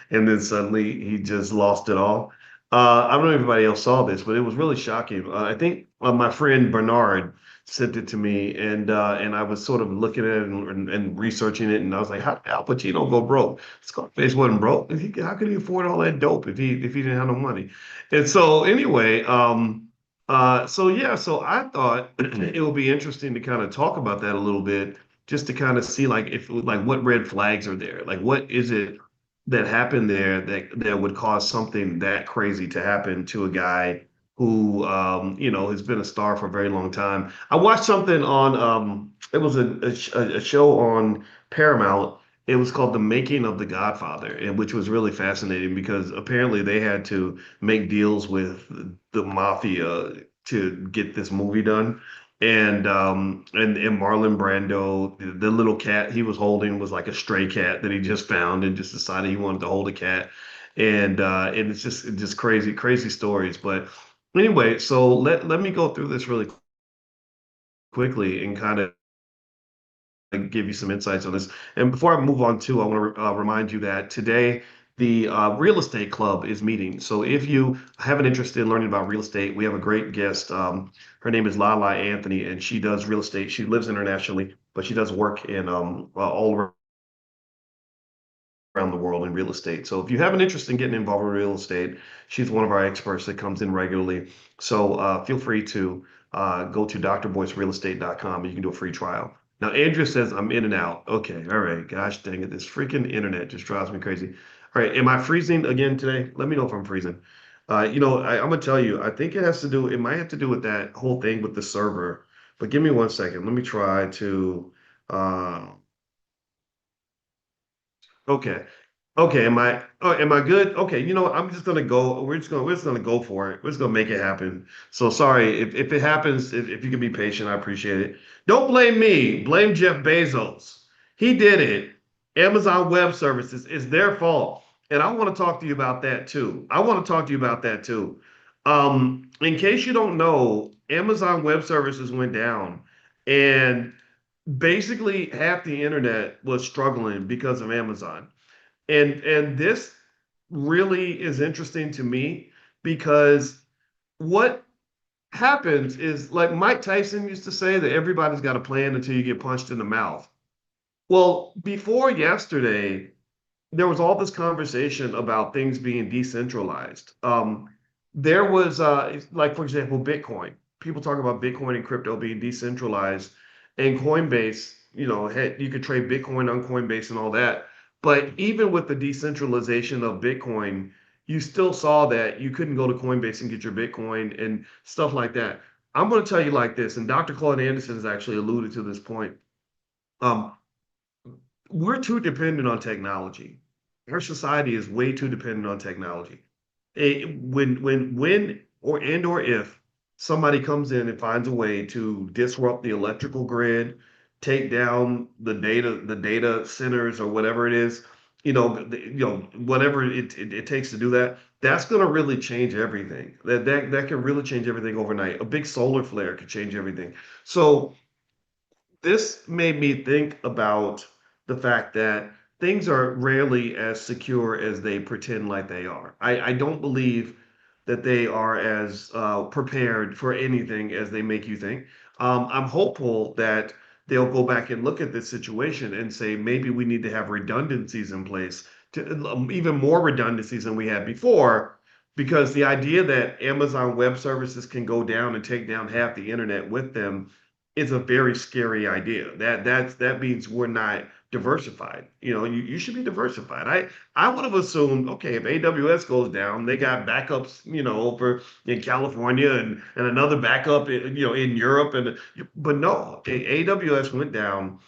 and then suddenly he just lost it all. I don't know if everybody else saw this, but it was really shocking. I think my friend Bernard sent it to me, and I was sort of looking at it and researching it, and I was like, how did Al Pacino go broke? Scarface wasn't broke. How could he afford all that dope if he didn't have no money? And so anyway, so yeah, so I thought it would be interesting to kind of talk about that a little bit, just to kind of see like if like what red flags are there, like what is it that happened there that would cause something that crazy to happen to a guy who has been a star for a very long time. I watched something on it was a show on Paramount. It was called The Making of the Godfather, and which was really fascinating because apparently they had to make deals with the mafia to get this movie done. And Marlon Brando, the little cat he was holding was like a stray cat that he just found and just decided he wanted to hold a cat. And it's just crazy, crazy stories. But anyway, so let me go through this really quickly and kind of give you some insights on this. And before I move on too, I want to remind you that today the real estate club is meeting. So if you have an interest in learning about real estate, we have a great guest. Her name is Lala Anthony, and she does real estate. She lives internationally, but she does work in all around the world in real estate. So if you have an interest in getting involved in real estate, she's one of our experts that comes in regularly. So feel free to go to drboycerealestate.com and you can do a free trial. Now, Andrew says I'm in and out. Okay, all right. Gosh dang it. This freaking internet just drives me crazy. All right, am I freezing again today? Let me know if I'm freezing. I'm gonna tell you, I think it might have to do with that whole thing with the server. But give me one second. Let me try to uh okay. Okay, am I good? Okay, you know what? I'm just gonna go. We're just gonna go for it. We're just gonna make it happen. So sorry if it happens, if you can be patient, I appreciate it. Don't blame me. Blame Jeff Bezos. He did it. Amazon Web Services is their fault. And I want to talk to you about that too. I want to talk to you about that too. In case you don't know, Amazon Web Services went down, and basically half the internet was struggling because of Amazon. And this really is interesting to me because what happens is like Mike Tyson used to say that everybody's got a plan until you get punched in the mouth. Well, before yesterday, there was all this conversation about things being decentralized. There was like for example, Bitcoin. People talk about Bitcoin and crypto being decentralized, and Coinbase. You could trade Bitcoin on Coinbase and all that. But even with the decentralization of Bitcoin, you still saw that you couldn't go to Coinbase and get your Bitcoin and stuff like that. I'm going to tell you like this, and Dr. Claude Anderson has actually alluded to this point. Um, we're too dependent on technology. Our society is way too dependent on technology. When or if somebody comes in and finds a way to disrupt the electrical grid, take down the data centers or whatever it is, whatever it takes to do that, that's going to really change everything. That can really change everything overnight. A big solar flare could change everything. So this made me think about the fact that things are rarely as secure as they pretend like they are. I don't believe that they are as prepared for anything as they make you think. I'm hopeful that they'll go back and look at this situation and say maybe we need to have redundancies in place, to even more redundancies than we had before, because the idea that Amazon Web Services can go down and take down half the internet with them is a very scary idea. That means we're not diversified. You should be diversified. I would have assumed, okay, if AWS goes down, they got backups, over in California and another backup, in Europe, but no, AWS went down.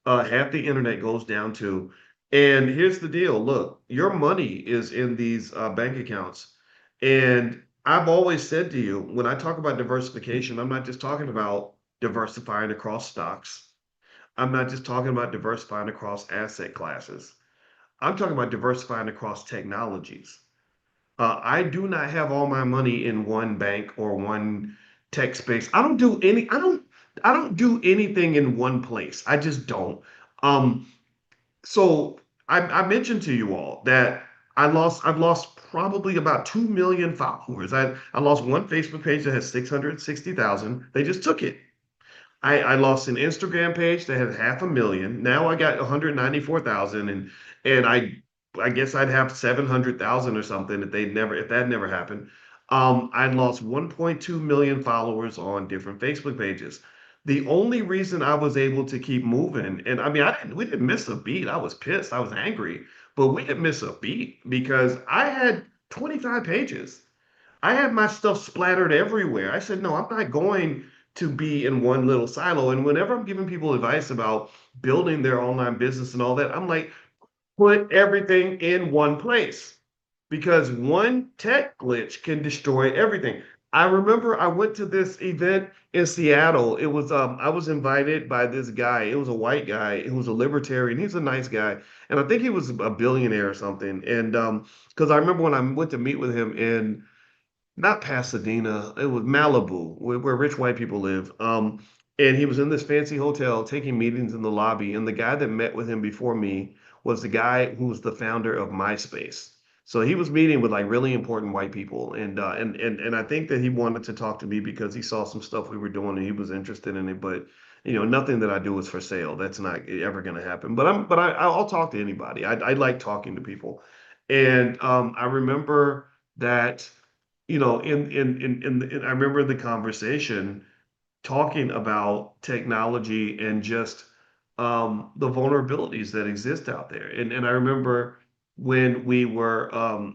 Half the internet goes down too. And here's the deal. Look, your money is in these bank accounts. And I've always said to you, when I talk about diversification, I'm not just talking about diversifying across stocks. I'm not just talking about diversifying across asset classes. I'm talking about diversifying across technologies. I do not have all my money in one bank or one tech space. I don't do anything in one place. I just don't. Um, so I mentioned to you all that I've lost probably about 2 million followers. I lost one Facebook page that has 660,000. They just took it. I lost an Instagram page that had 500,000. Now I got 194,000, and I guess I'd have 700,000 or something if that never happened. I lost 1.2 million followers on different Facebook pages. The only reason I was able to keep moving, and I mean, we didn't miss a beat. I was pissed. I was angry, but we didn't miss a beat because I had 25 pages. I had my stuff splattered everywhere. I said, no, I'm not going to be in one little silo. And whenever I'm giving people advice about building their online business and all that, I'm like, put everything in one place because one tech glitch can destroy everything. I remember I went to this event in Seattle. It was I was invited by this guy. It was a white guy. It was a libertarian. He's a nice guy. And I think he was a billionaire or something. And because I remember when I went to meet with him in not Pasadena, it was Malibu, where rich white people live. And he was in this fancy hotel taking meetings in the lobby. And the guy that met with him before me was the guy who was the founder of MySpace. So he was meeting with like really important white people, and I think that he wanted to talk to me because he saw some stuff we were doing and he was interested in it. But nothing that I do is for sale. That's not ever going to happen. I'll talk to anybody. I like talking to people, and I remember that I remember the conversation talking about technology and just the vulnerabilities that exist out there. And I remember when we were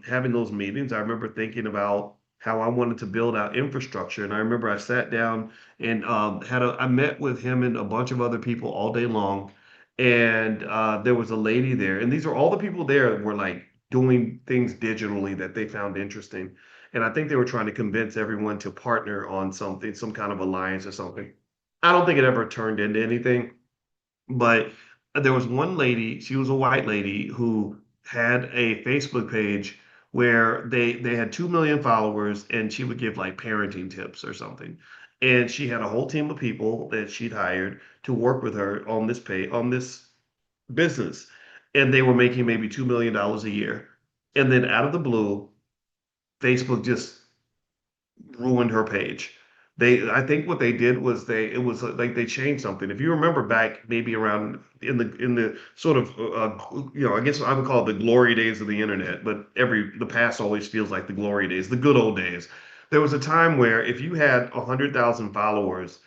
having those meetings, I remember thinking about how I wanted to build out infrastructure. And I remember I sat down and I met with him and a bunch of other people all day long. And there was a lady there, and these are all the people there that were like doing things digitally that they found interesting. And I think they were trying to convince everyone to partner on something, some kind of alliance or something. I don't think it ever turned into anything, but there was one lady, she was a white lady who had a Facebook page where they had 2 million followers and she would give like parenting tips or something. And she had a whole team of people that she'd hired to work with her on this business. And they were making maybe $2 million a year. And then out of the blue, Facebook just ruined her page. I think what they did was it was like they changed something. If you remember back maybe around in the sort of I guess I would call it the glory days of the internet, but the past always feels like the glory days, the good old days. There was a time where if you had 100,000 followers,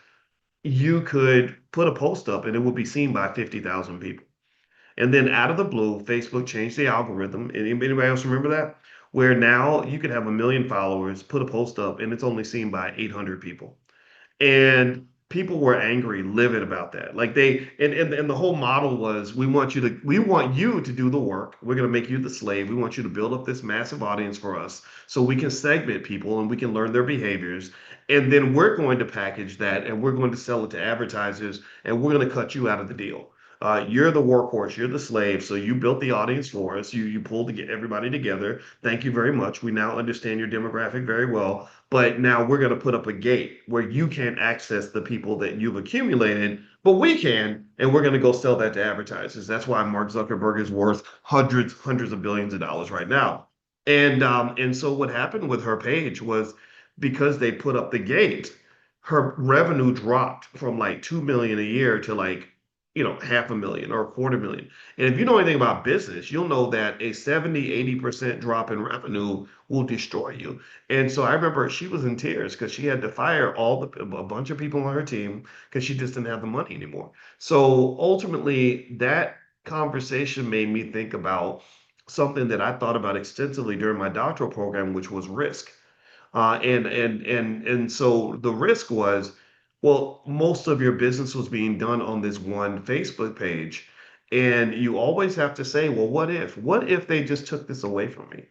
you could put a post up and it would be seen by 50,000 people. And then out of the blue, Facebook changed the algorithm. Anybody else remember that? Where now you could have 1 million followers, put a post up, and it's only seen by 800 people. And people were angry, livid about that. Like and the whole model was we want you to do the work. We're going to make you the slave. We want you to build up this massive audience for us so we can segment people and we can learn their behaviors. And then we're going to package that and we're going to sell it to advertisers and we're going to cut you out of the deal. You're the workhorse, you're the slave. So you built the audience for us. You pulled to get everybody together. Thank you very much. We now understand your demographic very well. But now we're going to put up a gate where you can't access the people that you've accumulated, but we can, and we're going to go sell that to advertisers. That's why Mark Zuckerberg is worth hundreds of billions of dollars right now. And so what happened with her page was because they put up the gate, her revenue dropped from like 2 million a year to like 500,000 or 250,000. And if you know anything about business, you'll know that a 70-80% drop in revenue will destroy you. And so I remember she was in tears because she had to fire a bunch of people on her team because she just didn't have the money anymore. So ultimately, that conversation made me think about something that I thought about extensively during my doctoral program, which was risk. And so the risk was, well, most of your business was being done on this one Facebook page. And you always have to say, well, what if? What if they just took this away from me?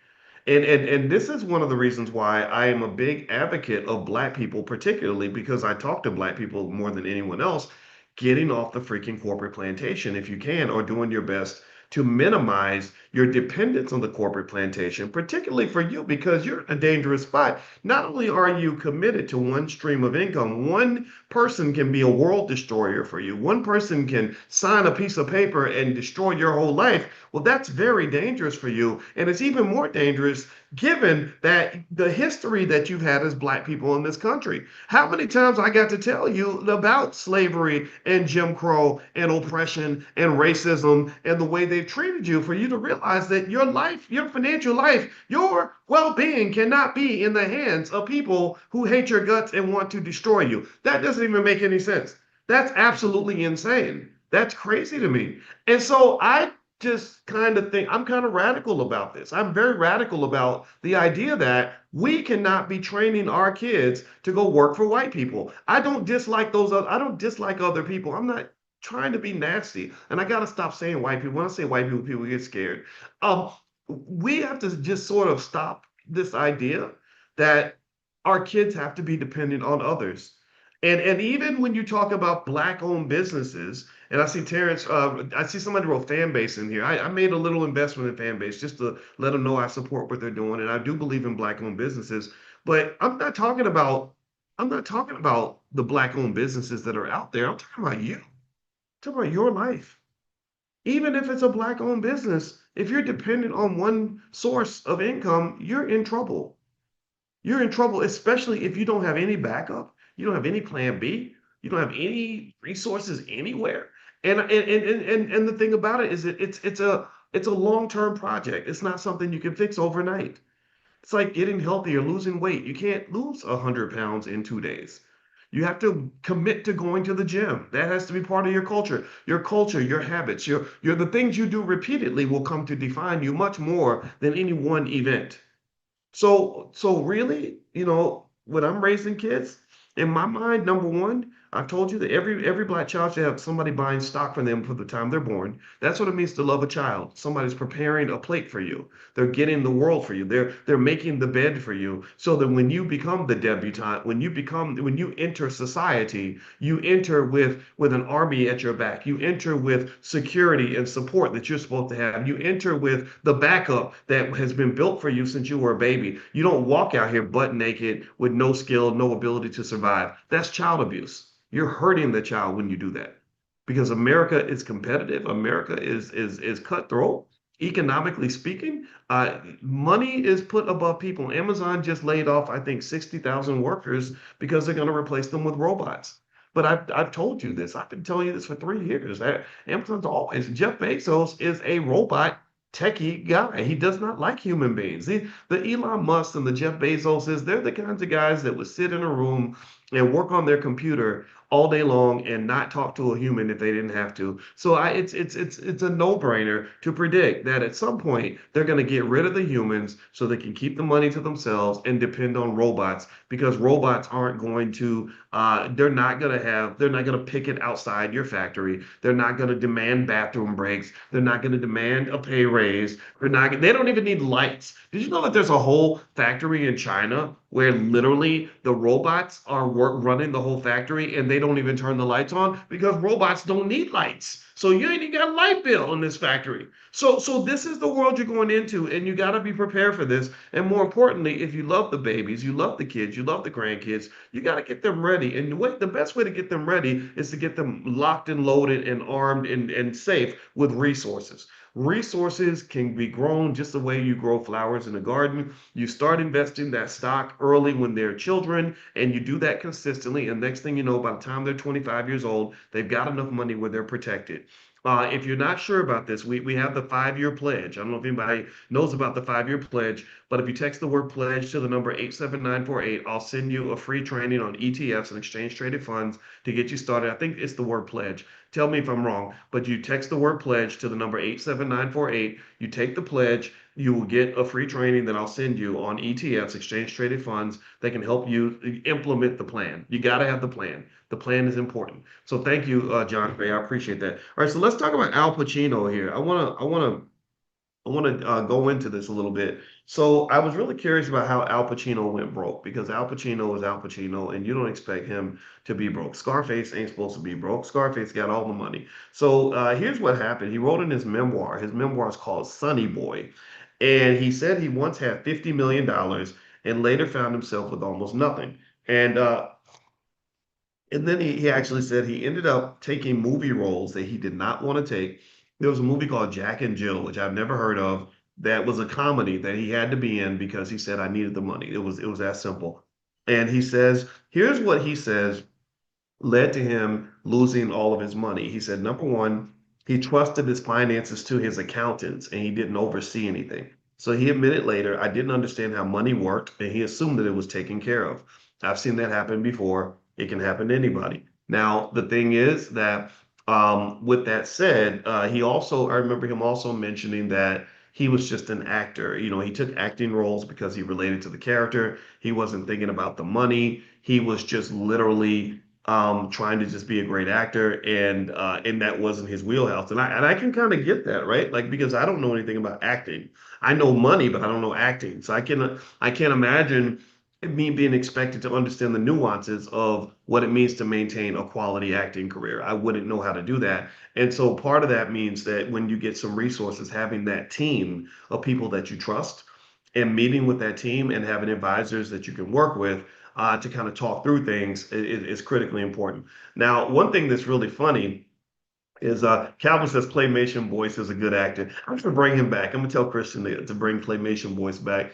And this is one of the reasons why I am a big advocate of Black people, particularly because I talk to Black people more than anyone else, getting off the freaking corporate plantation if you can, or doing your best to minimize your dependence on the corporate plantation, particularly for you because you're in a dangerous spot. Not only are you committed to one stream of income, one person can be a world destroyer for you. One person can sign a piece of paper and destroy your whole life. Well, that's very dangerous for you. And it's even more dangerous given that the history that you've had as Black people in this country. How many times I got to tell you about slavery and Jim Crow and oppression and racism and the way they've treated you for you to realize that your life, your financial life, your well-being cannot be in the hands of people who hate your guts and want to destroy you. That doesn't even make any sense. That's absolutely insane. That's crazy to me. And so I just kind of think I'm kind of radical about this. I'm very radical about the idea that we cannot be training our kids to go work for white people. I don't dislike other people. I'm not trying to be nasty. And I got to stop saying white people. When I say white people, people get scared. Um, we have to just sort of stop this idea that our kids have to be dependent on others. And even when you talk about Black owned businesses, and I see Terrence, I see somebody wrote fan base in here. I made a little investment in fan base just to let them know I support what they're doing, and I do believe in Black owned businesses. But I'm not talking about the Black owned businesses that are out there. I'm talking about you. I'm talking about your life. Even if it's a Black owned business, if you're dependent on one source of income, you're in trouble. You're in trouble, especially if you don't have any backup, you don't have any plan B, you don't have any resources anywhere. And the thing about it is that it's a long-term project. It's not something you can fix overnight. It's like getting healthy or losing weight. You can't lose 100 pounds in 2 days. You have to commit to going to the gym. That has to be part of your culture. Your culture, your habits, your the things you do repeatedly will come to define you much more than any one event. So really, when I'm raising kids, in my mind, number one, I've told you that every Black child should have somebody buying stock for them from the time they're born. That's what it means to love a child. Somebody's preparing a plate for you. They're getting the world for you. They're making the bed for you. So that when you become the debutante, when you enter society, you enter with an army at your back. You enter with security and support that you're supposed to have. You enter with the backup that has been built for you since you were a baby. You don't walk out here butt naked with no skill, no ability to survive. That's child abuse. You're hurting the child when you do that because America is competitive. America is cutthroat. Economically speaking, money is put above people. Amazon just laid off, I think, 60,000 workers because they're going to replace them with robots. But I've told you this. I've been telling you this for 3 years. Amazon's always, Jeff Bezos is a robot techie guy. He does not like human beings. The Elon Musk and the Jeff Bezoses, they're the kinds of guys that would sit in a room and work on their computer all day long and not talk to a human if they didn't have to. So it's a no-brainer to predict that at some point they're going to get rid of the humans so they can keep the money to themselves and depend on robots because robots aren't going to they're not going to pick it outside your factory. They're not going to demand bathroom breaks. They're not going to demand a pay raise. They don't even need lights. Did you know that there's a whole factory in China where literally the robots are running the whole factory and they don't even turn the lights on because robots don't need lights. So you ain't even got a light bill in this factory. So this is the world you're going into, and you got to be prepared for this. And more importantly, if you love the babies, you love the kids, you love the grandkids, you got to get them ready. And the best way to get them ready is to get them locked and loaded and armed and safe with resources. Resources can be grown just the way you grow flowers in a garden. You start investing that stock early when they're children, and you do that consistently. And next thing you know, by the time they're 25 years old, they've got enough money where they're protected. If you're not sure about this, we have the 5-year pledge. I don't know if anybody knows about the 5-year pledge, but if you text the word pledge to the number 87948, I'll send you a free training on ETFs and exchange traded funds to get you started. I think it's the word pledge. Tell me if I'm wrong, but you text the word pledge to the number 87948. You take the pledge, you will get a free training that I'll send you on ETFs, exchange traded funds, that can help you implement the plan. You got to have the plan. The plan is important. So thank you, John Gray. I appreciate that. All right, so let's talk about Al Pacino here. I wanna I want to go into this a little bit. So I was really curious about how Al Pacino went broke because Al Pacino is Al Pacino, and you don't expect him to be broke. Scarface ain't supposed to be broke. Scarface got all the money. So here's what happened. He wrote in his memoir. His memoir is called Sonny Boy, and he said he once had $50 million and later found himself with almost nothing. And then he actually said he ended up taking movie roles that he did not want to take. There was a movie called Jack and Jill, which I've never heard of, that was a comedy that he had to be in because he said I needed the money. It was that simple. And he says, here's what he says led to him losing all of his money. He said, number one, he trusted his finances to his accountants and he didn't oversee anything. So he admitted later, I didn't understand how money worked and he assumed that it was taken care of. I've seen that happen before. It can happen to anybody. Now, the thing is that with that said, I remember him also mentioning that he was just an actor. You know, he took acting roles because he related to the character. He wasn't thinking about the money. He was just literally trying to just be a great actor, and that wasn't his wheelhouse. And I can kind of get that, right? Like because I don't know anything about acting. I know money, but I don't know acting. So I can't imagine me being expected to understand the nuances of what it means to maintain a quality acting career. I wouldn't know how to do that. And so part of that means that when you get some resources, having that team of people that you trust and meeting with that team and having advisors that you can work with to kind of talk through things is critically important. Now, one thing that's really funny is Calvin says Claymation Boyce is a good actor. I'm going to bring him back. I'm going to tell Christian to bring Claymation Boyce back.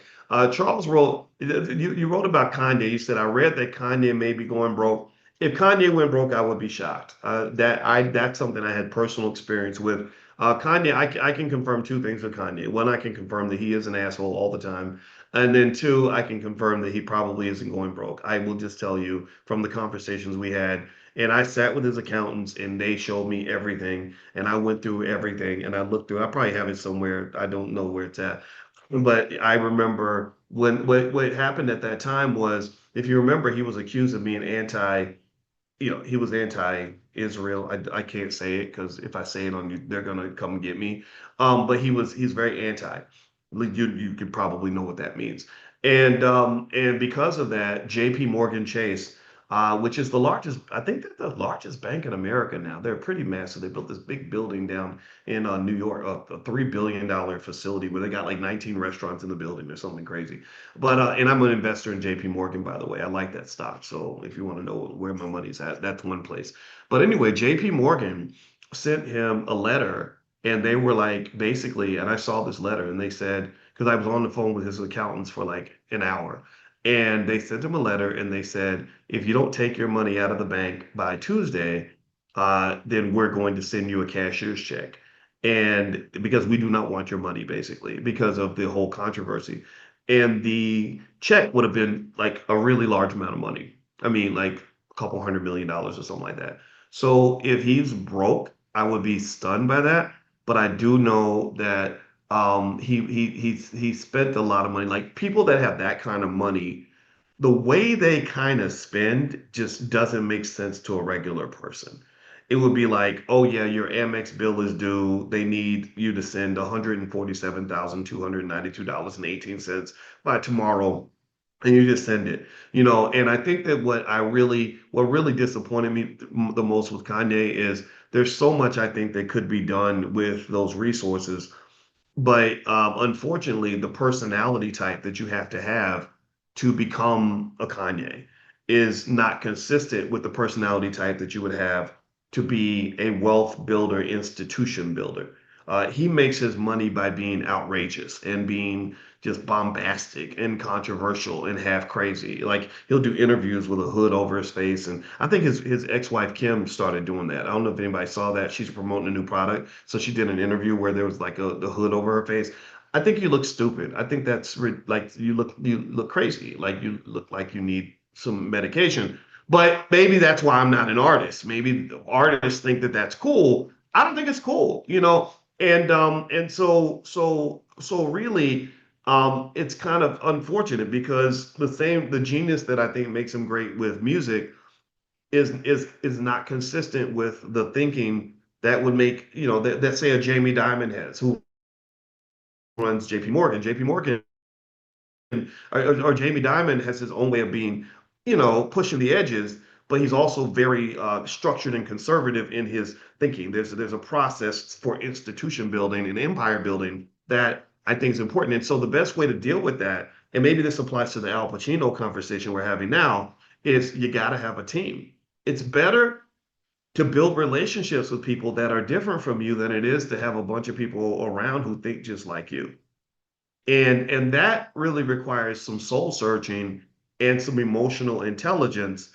Charles wrote, you wrote about Kanye. You said, I read that Kanye may be going broke. If Kanye went broke, I would be shocked. That's something I had personal experience with. Kanye, I can confirm two things with Kanye. One, I can confirm that he is an asshole all the time. And then two, I can confirm that he probably isn't going broke. I will just tell you from the conversations we had, and I sat with his accountants and they showed me everything. And I went through everything and I looked through, I probably have it somewhere. I don't know where it's at. But I remember when what happened at that time was, if you remember, he was accused of being he was anti-Israel. I can't say it because if I say it on you, they're gonna come get me. But he's very anti. Like, you could probably know what that means. And because of that, J.P. Morgan Chase, which is the largest, I think they're the largest bank in America now. They're pretty massive. They built this big building down in New York, a $3 billion facility where they got like 19 restaurants in the building or something crazy. But and I'm an investor in JP Morgan, by the way. I like that stock. So if you want to know where my money's at, that's one place. But anyway, JP Morgan sent him a letter and they were like basically, and I saw this letter and they said, because I was on the phone with his accountants for like an hour. And they sent him a letter and they said, if you don't take your money out of the bank by Tuesday, then we're going to send you a cashier's check. And because we do not want your money, basically, because of the whole controversy. And the check would have been like a really large amount of money. I mean, like a couple $100 million or something like that. So if he's broke, I would be stunned by that. But I do know that he spent a lot of money. Like people that have that kind of money, the way they kind of spend just doesn't make sense to a regular person. It would be like, oh yeah, your Amex bill is due. They need you to send $147,292.18 by tomorrow, and you just send it. And I think that what really disappointed me the most with Kanye is there's so much I think that could be done with those resources, but unfortunately, the personality type that you have to become a Kanye is not consistent with the personality type that you would have to be a wealth builder, institution builder. He makes his money by being outrageous and being just bombastic and controversial and half crazy. Like he'll do interviews with a hood over his face. And I think his ex-wife Kim started doing that. I don't know if anybody saw that. She's promoting a new product. So she did an interview where there was like the hood over her face. I think you look stupid. I think that's like you look crazy. Like you look like you need some medication. But maybe that's why I'm not an artist. Maybe the artists think that that's cool. I don't think it's cool. And really, it's kind of unfortunate because the genius that I think makes him great with music is not consistent with the thinking that would make, that say a Jamie Dimon has, who runs JP Morgan. JP Morgan or Jamie Dimon has his own way of being, pushing the edges, but he's also very structured and conservative in his thinking. There's a process for institution building and empire building that I think is important. And so the best way to deal with that, and maybe this applies to the Al Pacino conversation we're having now, is you got to have a team. It's better to build relationships with people that are different from you than it is to have a bunch of people around who think just like you. And that really requires some soul searching and some emotional intelligence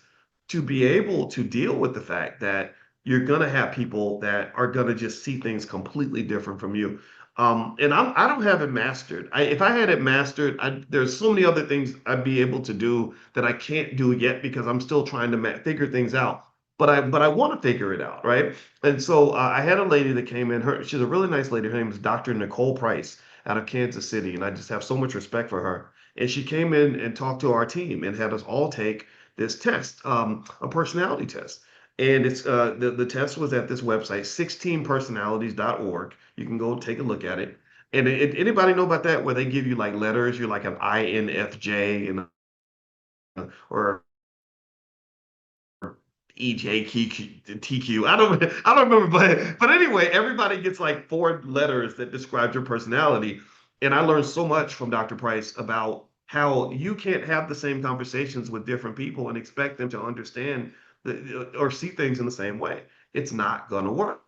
to be able to deal with the fact that you're going to have people that are going to just see things completely different from you. And I don't have it mastered. If I had it mastered, there's so many other things I'd be able to do that I can't do yet because I'm still trying to figure things out. But I want to figure it out, right? And so I had a lady that came in. She's a really nice lady. Her name is Dr. Nicole Price out of Kansas City, and I just have so much respect for her. And she came in and talked to our team and had us all take this test, a personality test. And the test was at this website, 16personalities.org. You can go take a look at it. And anybody know about that where they give you like letters? You're like an INFJ and or EJQTQ. I don't remember, but anyway, everybody gets like four letters that describe your personality. And I learned so much from Dr. Price about how you can't have the same conversations with different people and expect them to understand or see things in the same way. It's not gonna work.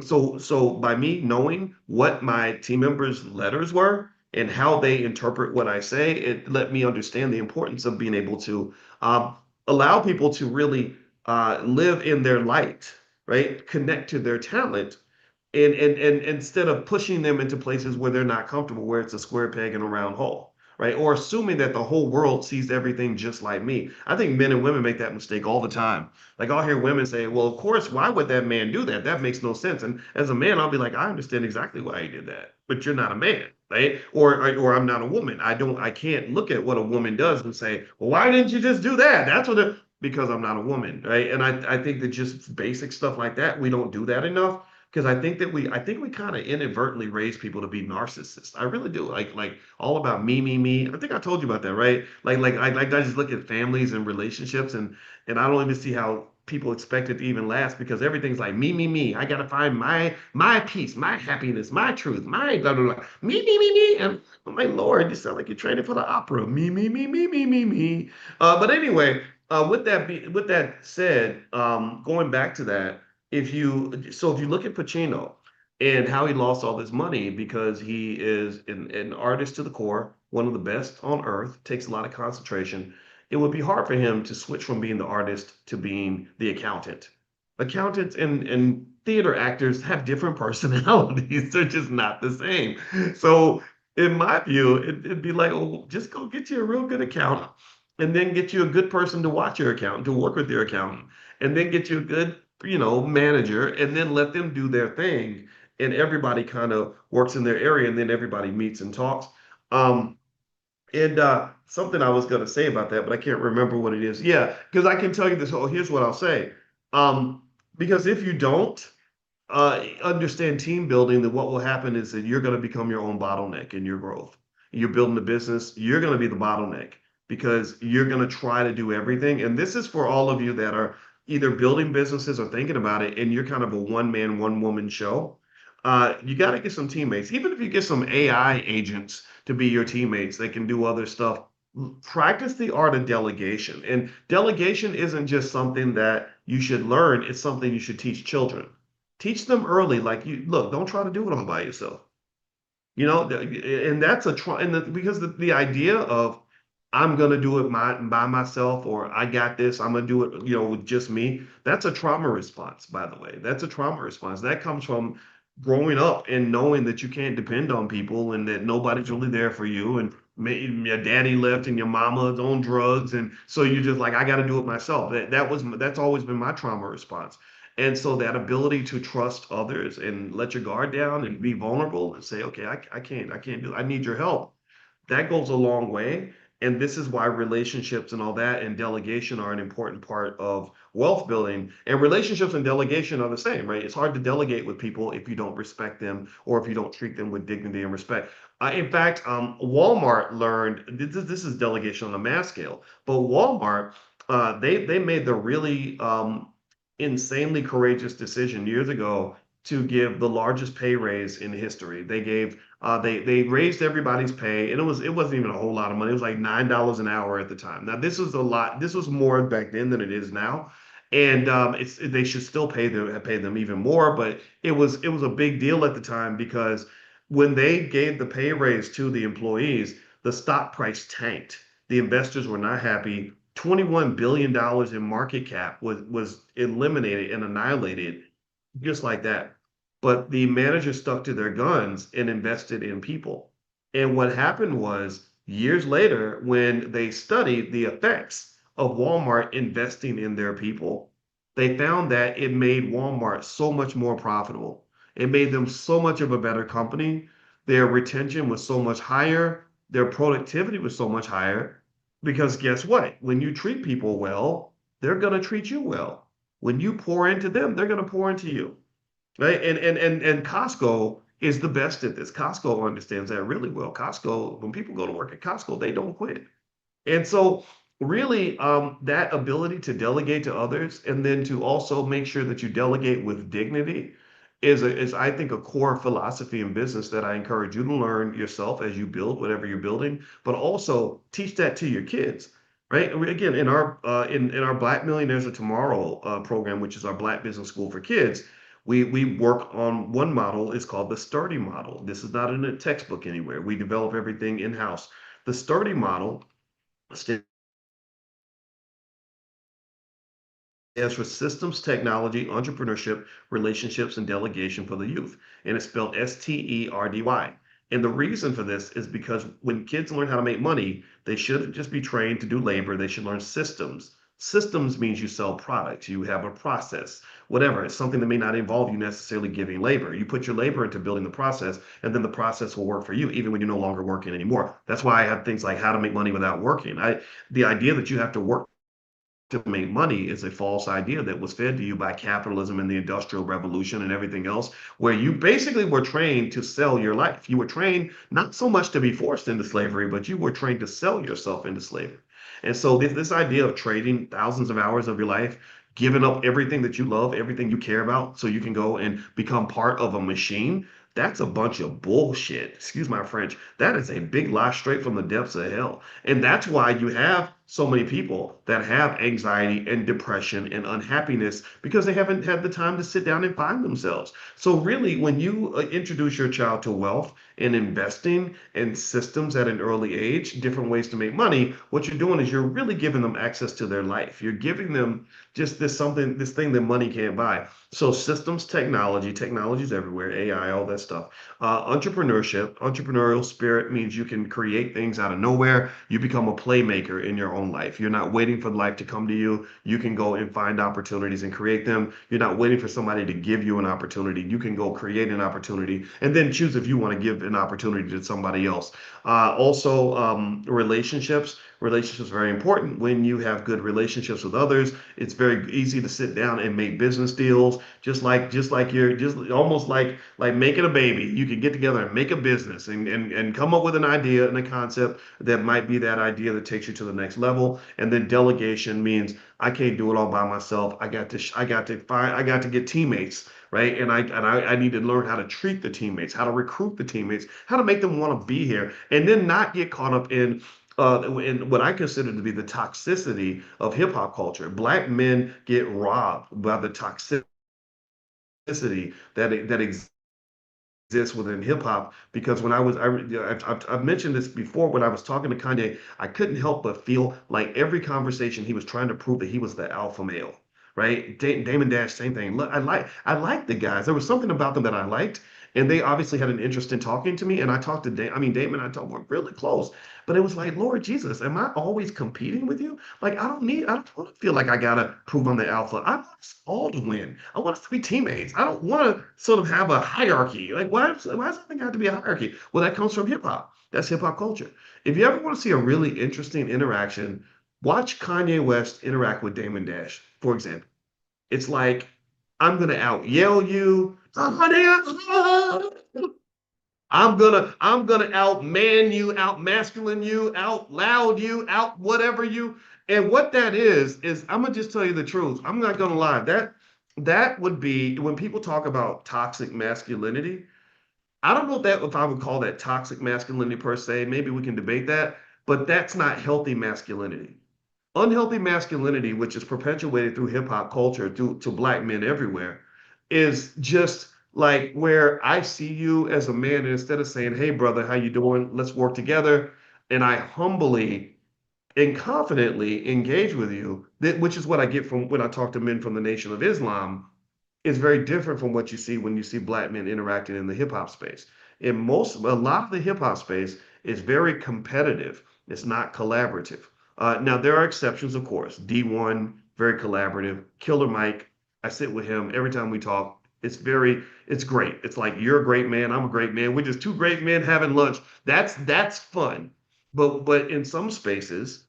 So by me knowing what my team members' letters were and how they interpret what I say, it let me understand the importance of being able to allow people to really live in their light, right? Connect to their talent, and instead of pushing them into places where they're not comfortable, where it's a square peg in a round hole, right? Or assuming that the whole world sees everything just like me. I think men and women make that mistake all the time. Like I'll hear women say, "Well, of course, why would that man do that? That makes no sense." And as a man, I'll be like, "I understand exactly why he did that, but you're not a man, right? Or I'm not a woman. I can't look at what a woman does and say, well, why didn't you just do that? That's what it, because I'm not a woman, right?" And I think that just basic stuff like that, we don't do that enough because I think we kind of inadvertently raise people to be narcissists. I really do. Like all about me, me, me. I think I told you about that, right? I just look at families and relationships and I don't even see how people expect it to even last because everything's like me, me, me. I gotta find my peace, my happiness, my truth, my blah blah blah. Me. And oh my Lord, you sound like you're training for the opera. Me. But anyway, with that said, going back to that, if you look at Pacino and how he lost all this money because he is an artist to the core, one of the best on earth, takes a lot of concentration. It would be hard for him to switch from being the artist to being the accountant. Accountants and theater actors have different personalities. They're just not the same. So, in my view, it'd be like, oh, just go get you a real good accountant and then get you a good person to watch your accountant, to work with your accountant, and then get you a good, manager, and then let them do their thing. And everybody kind of works in their area, and then everybody meets and talks. Um, and something I was going to say about that, but I can't remember what it is. Yeah, because I can tell you this. Oh, here's what I'll say. Um, because if you don't understand team building, then what will happen is that you're going to become your own bottleneck in your growth. You're building a business, you're going to be the bottleneck because you're going to try to do everything. And this is for all of you that are either building businesses or thinking about it, and you're kind of a one man, one woman show. You got to get some teammates. Even if you get some AI agents to be your teammates, they can do other stuff. Practice the art of delegation. And delegation isn't just something that you should learn, it's something you should teach children. Teach them early, like you look, don't try to do it all by yourself. And that's a try, because the idea of I'm gonna do it by myself or I got this, I'm gonna do it, with just me. That's a trauma response, by the way. That's a trauma response. That comes from growing up and knowing that you can't depend on people and that nobody's really there for you. And your daddy left and your mama's on drugs, and so you're just like, I got to do it myself. That's always been my trauma response. And so that ability to trust others and let your guard down and be vulnerable and say, okay, I can't do it. I need your help. That goes a long way. And this is why relationships and all that and delegation are an important part of wealth building. And relationships and delegation are the same, right? It's hard to delegate with people if you don't respect them or if you don't treat them with dignity and respect. In fact, Walmart learned this is delegation on a mass scale, but Walmart they made the really insanely courageous decision years ago to give the largest pay raise in history. They gave they raised everybody's pay, and it wasn't even a whole lot of money. It was like $9 an hour at the time. Now this was a lot. This was more back then than it is now, and it's they should still pay them even more. But it was a big deal at the time because when they gave the pay raise to the employees, the stock price tanked. The investors were not happy. $21 billion in market cap was eliminated and annihilated just like that. But the managers stuck to their guns and invested in people. And what happened was years later, when they studied the effects of Walmart investing in their people, they found that it made Walmart so much more profitable. It made them so much of a better company. Their retention was so much higher. Their productivity was so much higher. Because guess what? When you treat people well, they're going to treat you well. When you pour into them, they're going to pour into you. Right. And Costco is the best at this. Costco understands that really well. Costco, when people go to work at Costco, they don't quit. And so, really, that ability to delegate to others and then to also make sure that you delegate with dignity is I think, a core philosophy in business that I encourage you to learn yourself as you build whatever you're building, but also teach that to your kids. Right. Again, in our Black Millionaires of Tomorrow program, which is our Black Business School for kids, we work on one model. It's called the Sturdy model. This is not in a textbook anywhere. We develop everything in house. The Sturdy model stands for Systems, Technology, Entrepreneurship, Relationships, and Delegation for the Youth. And it's spelled STERDY. And the reason for this is because when kids learn how to make money, they shouldn't just be trained to do labor. They should learn systems. Systems means you sell products, you have a process, whatever. It's something that may not involve you necessarily giving labor. You put your labor into building the process, and then the process will work for you, even when you're no longer working anymore. That's why I have things like how to make money without working. The idea that you have to work to make money is a false idea that was fed to you by capitalism and the industrial revolution and everything else, where you basically were trained to sell your life. You were trained not so much to be forced into slavery, but you were trained to sell yourself into slavery. And so this idea of trading thousands of hours of your life, giving up everything that you love, everything you care about, so you can go and become part of a machine, that's a bunch of bullshit. Excuse my French. That is a big lie straight from the depths of hell. And that's why you have so many people that have anxiety and depression and unhappiness because they haven't had the time to sit down and find themselves. So, really, when you introduce your child to wealth and investing and systems at an early age, different ways to make money, what you're doing is you're really giving them access to their life. You're giving them just this thing that money can't buy. So, systems, technology is everywhere, AI, all that stuff. Entrepreneurial spirit means you can create things out of nowhere. You become a playmaker in your own life. You're not waiting for life to come to you. You can go and find opportunities and create them. You're not waiting for somebody to give you an opportunity. You can go create an opportunity and then choose if you want to give an opportunity to somebody else. Relationships. Relationships are very important. When you have good relationships with others, it's very easy to sit down and make business deals. Just like you're just almost like making a baby. You can get together and make a business and come up with an idea and a concept that might be that idea that takes you to the next level. And then delegation means I can't do it all by myself. I got to get teammates, right? And I need to learn how to treat the teammates, how to recruit the teammates, how to make them want to be here, and then not get caught up in what I consider to be the toxicity of hip hop culture. Black men get robbed by the toxicity that exists within hip hop. Because when I've mentioned this before, when I was talking to Kanye, I couldn't help but feel like every conversation he was trying to prove that he was the alpha male, right? Damon Dash, same thing. Look, I like the guys. There was something about them that I liked, And they obviously had an interest in talking to me. And I talked to Damon and I talked, we're really close. But it was like, Lord Jesus, am I always competing with you? Like, I don't want to feel like I gotta prove I'm the alpha. I want us all to win. I want us to be teammates. I don't want to sort of have a hierarchy. Like, why does everything have to be a hierarchy? Well, that comes from hip hop. That's hip hop culture. If you ever want to see a really interesting interaction, watch Kanye West interact with Damon Dash, for example. It's like, I'm gonna out yell you. I'm gonna out man you, out masculine you, out loud you, out whatever you. And what that is I'm gonna just tell you the truth. I'm not gonna lie. That would be when people talk about toxic masculinity. I don't know if I would call that toxic masculinity per se. Maybe we can debate that, but that's not healthy masculinity. Unhealthy masculinity, which is perpetuated through hip hop culture to black men everywhere, is just like where I see you as a man, and instead of saying, "Hey, brother, how you doing? Let's work together," and I humbly and confidently engage with you, which is what I get from when I talk to men from the Nation of Islam, is very different from what you see when you see black men interacting in the hip hop space. A lot of the hip hop space is very competitive. It's not collaborative. Now there are exceptions, of course. D1, very collaborative. Killer Mike, I sit with him every time we talk. It's great. It's like you're a great man, I'm a great man. We're just two great men having lunch. That's fun. But in some spaces,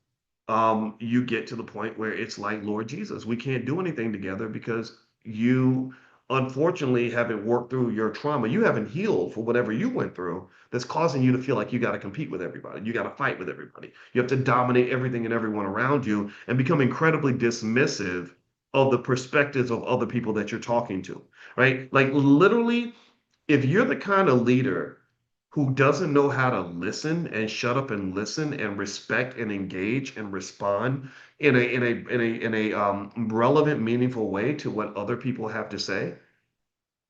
you get to the point where it's like, Lord Jesus, we can't do anything together because you unfortunately haven't worked through your trauma. You haven't healed for whatever you went through that's causing you to feel like you got to compete with everybody. You got to fight with everybody. You have to dominate everything and everyone around you and become incredibly dismissive of the perspectives of other people that you're talking to, right? Like literally, if you're the kind of leader who doesn't know how to listen and shut up and listen and respect and engage and respond in a relevant, meaningful way to what other people have to say,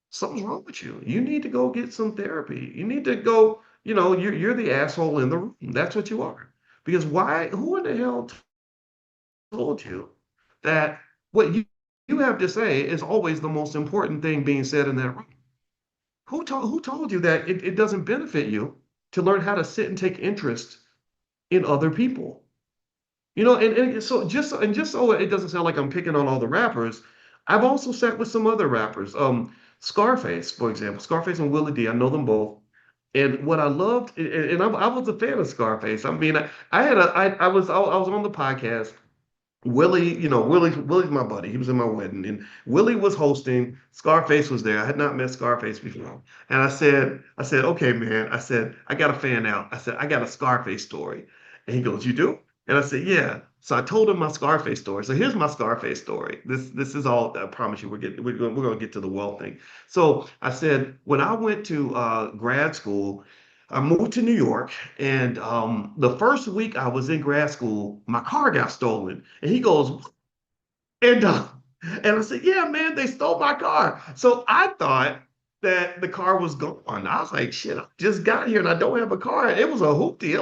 something's wrong with you. You need to go get some therapy. You need to go, you're the asshole in the room. That's what you are. Because who in the hell told you that what you have to say is always the most important thing being said in that room? Who told you that it doesn't benefit you to learn how to sit and take interest in other people? And just so it doesn't sound like I'm picking on all the rappers, I've also sat with some other rappers. Scarface, for example, Scarface and Willie D. I know them both. And what I loved, and I was a fan of Scarface. I mean, I was on the podcast. Willie, Willie's my buddy. He was in my wedding, and Willie was hosting. Scarface was there. I had not met Scarface before, and I said, okay, man. I said, I got a fan out. I said, I got a Scarface story, and he goes, you do? And I said, yeah. So I told him my Scarface story. So here's my Scarface story. This is all. I promise you, we're gonna get to the wealth thing. So I said, when I went to grad school, I moved to New York, and the first week I was in grad school, my car got stolen. And he goes, and uh, and I said, yeah, man, they stole my car. So I thought that the car was gone. I was like, shit, I just got here and I don't have a car. It was a hoopty.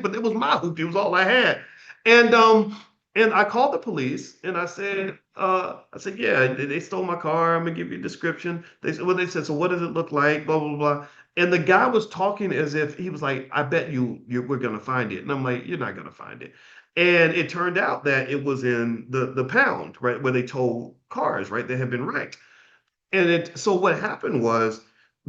But it was my hoopty. It was all I had. And I called the police and I said, yeah, they stole my car. I'm gonna give you a description. They said, so what does it look like? Blah blah blah. And the guy was talking as if he was like, I bet we're gonna find it. And I'm like, you're not gonna find it. And it turned out that it was in the pound, right, where they tow cars, right? They had been wrecked. So what happened was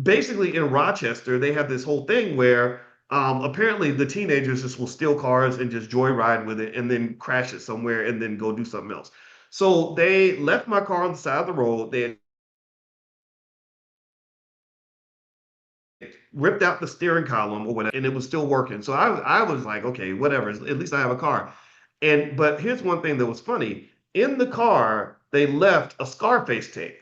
basically in Rochester, they have this whole thing where apparently the teenagers just will steal cars and just joyride with it and then crash it somewhere and then go do something else. So they left my car on the side of the road. They ripped out the steering column or whatever, and it was still working. So I was like, okay, whatever. At least I have a car. But here's one thing that was funny. In the car, they left a Scarface tape,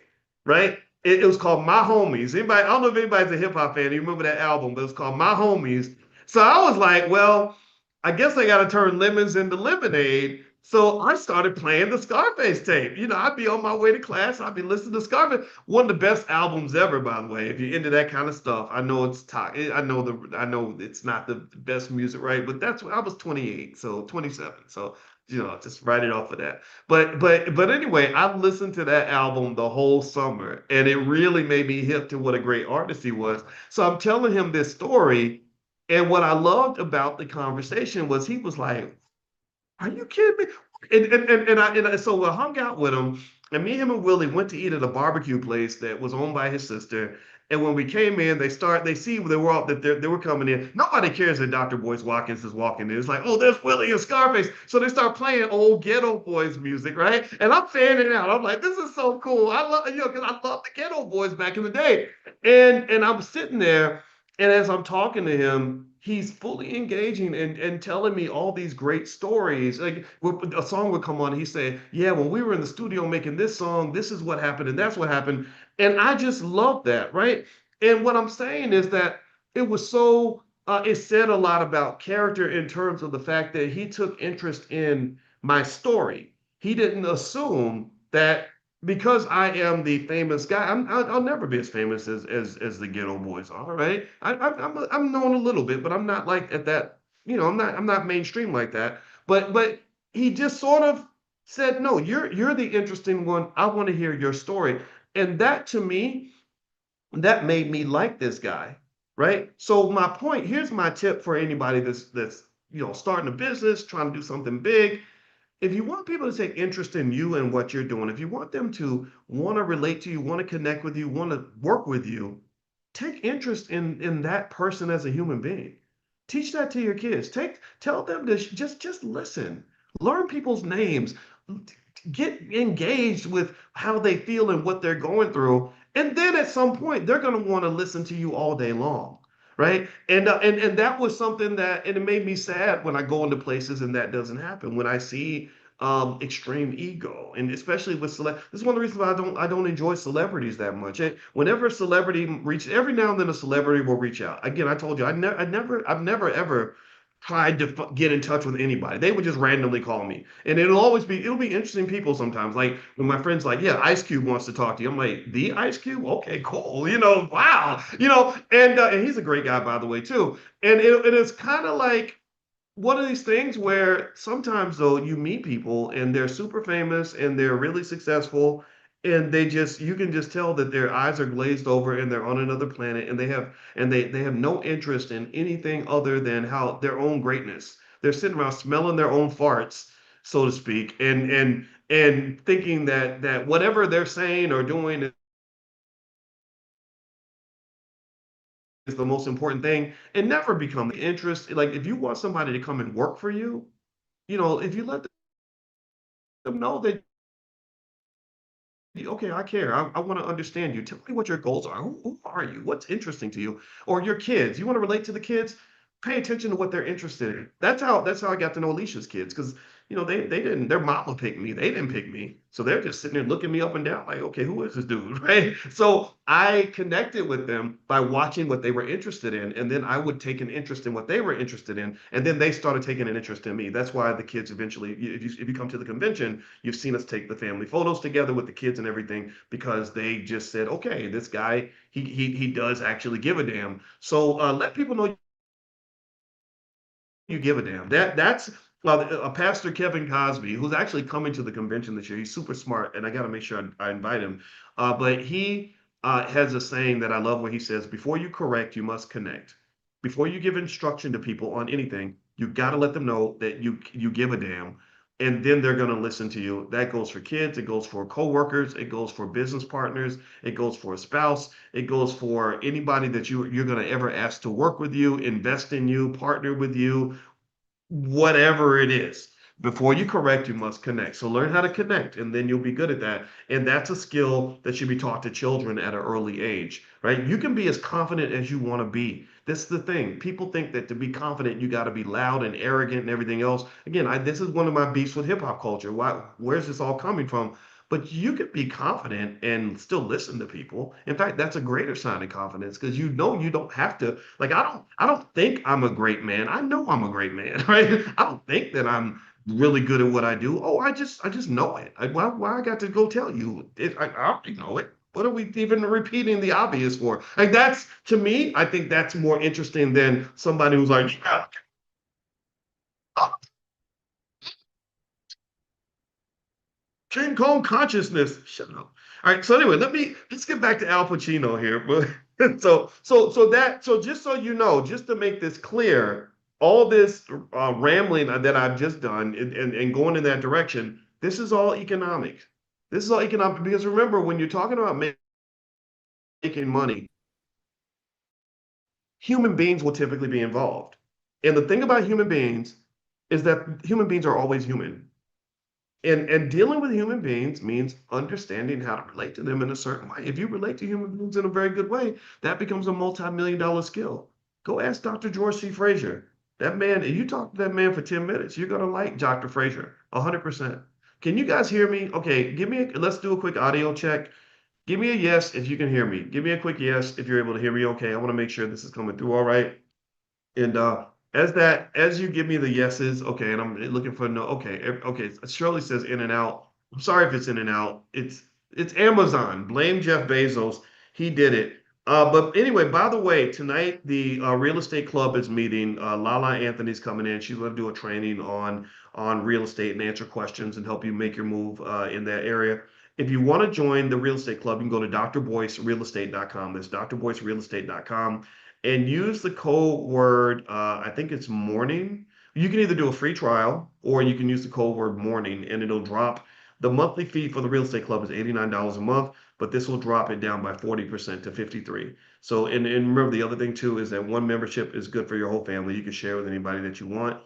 right? It was called My Homies. Anybody, I don't know if anybody's a hip hop fan. You remember that album, but it was called My Homies. So I was like, well, I guess I got to turn lemons into lemonade. So I started playing the Scarface tape. I'd be on my way to class. I'd be listening to Scarface. One of the best albums ever, by the way. If you're into that kind of stuff, I know it's top. I know it's not the best music, right? But that's when I was 28, so 27. So just write it off of that. But anyway, I've listened to that album the whole summer, and it really made me hip to what a great artist he was. So I'm telling him this story, and what I loved about the conversation was he was like, "Are you kidding me?" So I hung out with him, and me, him, and Willie went to eat at a barbecue place that was owned by his sister. And when we came in, they see they were all that they were coming in. Nobody cares that Dr. Boyce Watkins is walking in. It's like, oh, there's Willie and Scarface. So they start playing old Ghetto Boys music, right? And I'm fanning out. I'm like, this is so cool. I love, because I love the Ghetto Boys back in the day. And I'm sitting there, and as I'm talking to him, he's fully engaging and telling me all these great stories. Like a song would come on, he said, "Yeah, when we were in the studio making this song, this is what happened, and that's what happened." And I just love that, right? And what I'm saying is that it was so it said a lot about character in terms of the fact that he took interest in my story. He didn't assume that because I am the famous guy, I'll never be as famous as the Ghetto Boys are, right? I'm known a little bit, but I'm not like at that. I'm not mainstream like that. But he just sort of said, no, you're the interesting one. I want to hear your story, and that to me, that made me like this guy, right? So my point here's my tip for anybody that's starting a business, trying to do something big. If you want people to take interest in you and what you're doing, if you want them to want to relate to you, want to connect with you, want to work with you, take interest in that person as a human being. Teach that to your kids. Tell them to just listen. Learn people's names. Get engaged with how they feel and what they're going through. And then at some point, they're going to want to listen to you all day long. Right. And that was something that, and it made me sad when I go into places and that doesn't happen. When I see extreme ego, and especially with this is one of the reasons why I don't enjoy celebrities that much. Whenever a celebrity reaches, every now and then a celebrity will reach out. Again, I told you, I've never ever tried to get in touch with anybody. They would just randomly call me, and it'll be interesting people sometimes. Like when my friends like, yeah, Ice Cube wants to talk to you. I'm like, the Ice Cube? Okay, cool. Wow. And he's a great guy, by the way, too. And it is kind of like one of these things where sometimes though you meet people and they're super famous and they're really successful, and you can just tell that their eyes are glazed over and they're on another planet, and they have no interest in anything other than how their own greatness. They're sitting around smelling their own farts, so to speak, and thinking that whatever they're saying or doing is the most important thing, and never become the interest. Like if you want somebody to come and work for you, if you let them know that, okay, I care. I want to understand you. Tell me what your goals are. Who are you? What's interesting to you? Or your kids. You want to relate to the kids? Pay attention to what they're interested in. That's how I got to know Alicia's kids, because they didn't, their mama picked me. They didn't pick me. So they're just sitting there looking me up and down like, okay, who is this dude? Right. So I connected with them by watching what they were interested in. And then I would take an interest in what they were interested in. And then they started taking an interest in me. That's why the kids eventually, if you come to the convention, you've seen us take the family photos together with the kids and everything, because they just said, okay, this guy, he does actually give a damn. So let people know you give a damn. That's a pastor, Kevin Cosby, who's actually coming to the convention this year. He's super smart, and I got to make sure I invite him. But he has a saying that I love, where he says, "Before you correct, you must connect. Before you give instruction to people on anything, you got to let them know that you give a damn." And then they're going to listen to you. That goes for kids. It goes for coworkers. It goes for business partners. It goes for a spouse. It goes for anybody that you're going to ever ask to work with you, invest in you, partner with you, whatever it is. Before you correct, you must connect. So learn how to connect, and then you'll be good at that. And that's a skill that should be taught to children at an early age, right? You can be as confident as you want to be. This is the thing. People think that to be confident, you got to be loud and arrogant and everything else. Again, this is one of my beefs with hip hop culture. Where's this all coming from? But you can be confident and still listen to people. In fact, that's a greater sign of confidence, because you don't have to, like, I don't think I'm a great man. I know I'm a great man, right? I don't think that I'm really good at what I do. Oh, I just know it. Why I got to go tell you? I already know it. What are we even repeating the obvious for? Like, that's, to me, I think that's more interesting than somebody who's like, yeah, King Kong consciousness. Shut up. All right. So anyway, let's get back to Al Pacino here. So just so you know, just to make this clear, all this rambling that I've just done and going in that direction, this is all economics. This is all economic because remember, when you're talking about making money, human beings will typically be involved. And the thing about human beings is that human beings are always human. And dealing with human beings means understanding how to relate to them in a certain way. If you relate to human beings in a very good way, that becomes a multi-million-dollar skill. Go ask Dr. George C. Frazier. That man, if you talk to that man for 10 minutes, you're gonna like Dr. Frazier 100%. Can you guys hear me? Okay, let's do a quick audio check. Give me a yes if you can hear me. Give me a quick yes if you're able to hear me. Okay, I want to make sure this is coming through all right. And as you give me the yeses, okay, and I'm looking for no, okay, okay. Shirley says in and out. I'm sorry if it's in and out. It's Amazon. Blame Jeff Bezos. He did it. But anyway, by the way, tonight the real estate club is meeting. Lala Anthony's coming in. She's going to do a training on real estate and answer questions and help you make your move in that area. If you want to join the real estate club, you can go to drboycerealestate.com. That's drboycerealestate.com and use the code word, I think it's morning. You can either do a free trial or you can use the code word morning and it'll drop. The monthly fee for the real estate club is $89 a month, but this will drop it down by 40% to 53. So, and remember the other thing too is that one membership is good for your whole family. You can share with anybody that you want.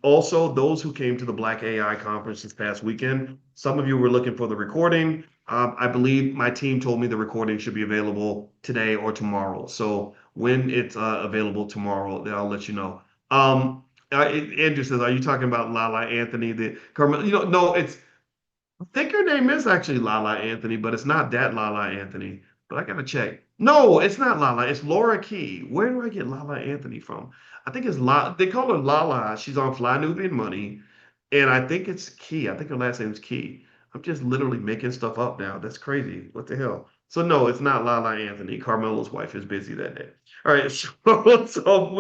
Also, those who came to the Black AI conference this past weekend, some of you were looking for the recording. I believe my team told me the recording should be available today or tomorrow. So when it's available tomorrow, then I'll let you know. Andrew says, "Are you talking about Lala Anthony?" The Carmel, no, I think her name is actually Lala Anthony, but it's not that Lala Anthony. But I gotta check. No, it's not Lala. It's Laura Key. Where do I get Lala Anthony from? I think it's La. They call her Lala. She's on Fly Nubian Money, and I think it's Key. I think her last name is Key. I'm just literally making stuff up now. That's crazy. What the hell? So no, it's not Lala Anthony. Carmelo's wife is busy that day. All right. So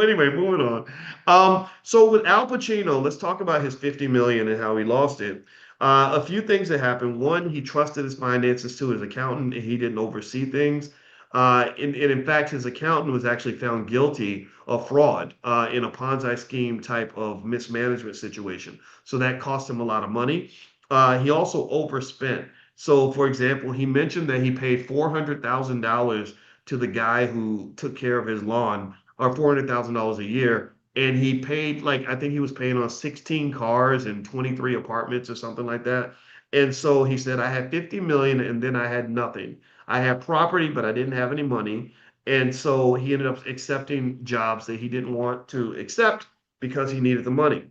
anyway, moving on. So with Al Pacino, let's talk about his 50 million and how he lost it. A few things that happened. One, he trusted his finances to his accountant and he didn't oversee things. And in fact, his accountant was actually found guilty of fraud in a Ponzi scheme type of mismanagement situation. So that cost him a lot of money. He also overspent. So, for example, he mentioned that he paid $400,000 to the guy who took care of his lawn, or $400,000 a year, and he paid like I think he was paying on 16 cars and 23 apartments or something like that. And so he said, I had 50 million and then I had nothing. I had property, but I didn't have any money. And so he ended up accepting jobs that he didn't want to accept because he needed the money.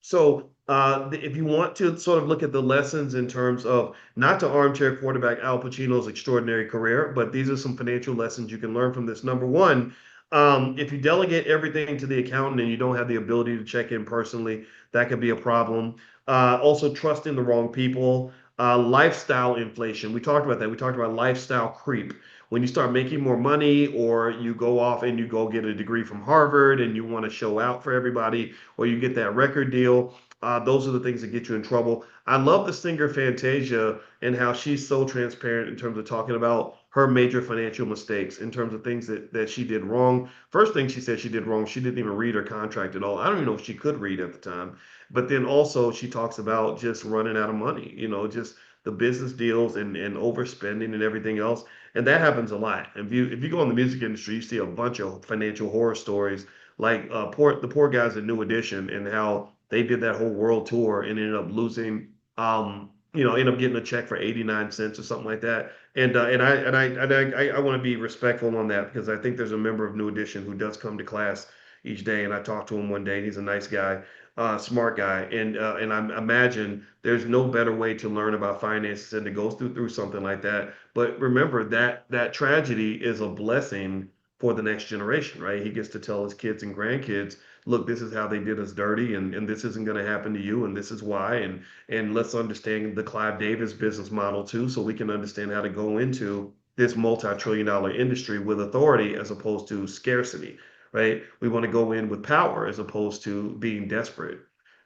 So if you want to sort of look at the lessons in terms of not to armchair quarterback Al Pacino's extraordinary career, but these are some financial lessons you can learn from this. Number one, if you delegate everything to the accountant and you don't have the ability to check in personally, that could be a problem. Also, trusting the wrong people. Lifestyle inflation. We talked about that. We talked about lifestyle creep. When you start making more money, or you go off and you go get a degree from Harvard and you want to show out for everybody, or you get that record deal, those are the things that get you in trouble. I love the singer Fantasia and how she's so transparent in terms of talking about her major financial mistakes, in terms of things that she did wrong. First thing she said she did wrong, she didn't even read her contract at all. I don't even know if she could read at the time. But then also she talks about just running out of money, just the business deals and overspending and everything else. And that happens a lot. If you go in the music industry, you see a bunch of financial horror stories, like the poor guys at New Edition and how they did that whole world tour and ended up losing, ended up getting a check for 89 cents or something like that. And I want to be respectful on that because I think there's a member of New Edition who does come to class each day, and I talked to him one day. He's a nice guy, smart guy, and I imagine there's no better way to learn about finances than to go through something like that. But remember that tragedy is a blessing for the next generation, right? He gets to tell his kids and grandkids, look, this is how they did us dirty, and this isn't going to happen to you, and this is why, and let's understand the Clive Davis business model too, so we can understand how to go into this multi-trillion-dollar industry with authority as opposed to scarcity, right? We want to go in with power as opposed to being desperate.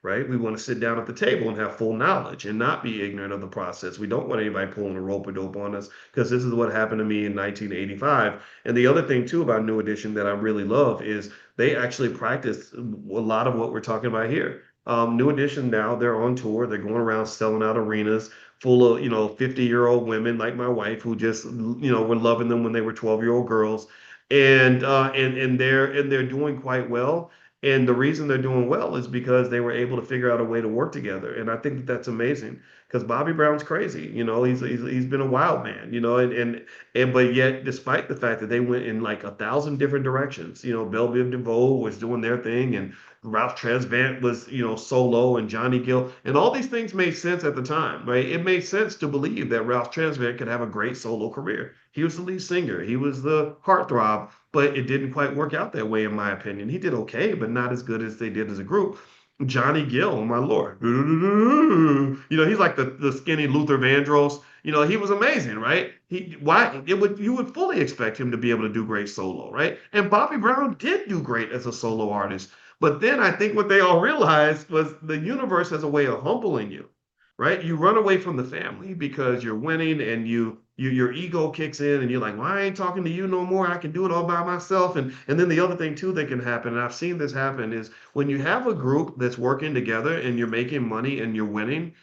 right? We want to sit down at the table and have full knowledge and not be ignorant of the process. We don't want anybody pulling a rope a dope on us because this is what happened to me in 1985. And the other thing too about New Edition that I really love is they actually practice a lot of what we're talking about here. New Edition now they're on tour. They're going around selling out arenas full of 50-year-old women like my wife who just were loving them when they were 12-year-old girls, and they're doing quite well. And the reason they're doing well is because they were able to figure out a way to work together. And I think that that's amazing because Bobby Brown's crazy. He's been a wild man. But yet, despite the fact that they went in like 1,000 different directions, Belle Biv DeVoe was doing their thing, and Ralph Tresvant was, solo, and Johnny Gill, and all these things made sense at the time, right? It made sense to believe that Ralph Tresvant could have a great solo career. He was the lead singer, he was the heartthrob, but it didn't quite work out that way, in my opinion. He did okay, but not as good as they did as a group. Johnny Gill, my lord, he's like the skinny Luther Vandross. He was amazing, right? You would fully expect him to be able to do great solo, right? And Bobby Brown did do great as a solo artist. But then I think what they all realized was the universe has a way of humbling you, right? You run away from the family because you're winning, and your ego kicks in, and you're like, well, I ain't talking to you no more. I can do it all by myself. And then the other thing too that can happen, and I've seen this happen, is when you have a group that's working together and you're making money and you're winning,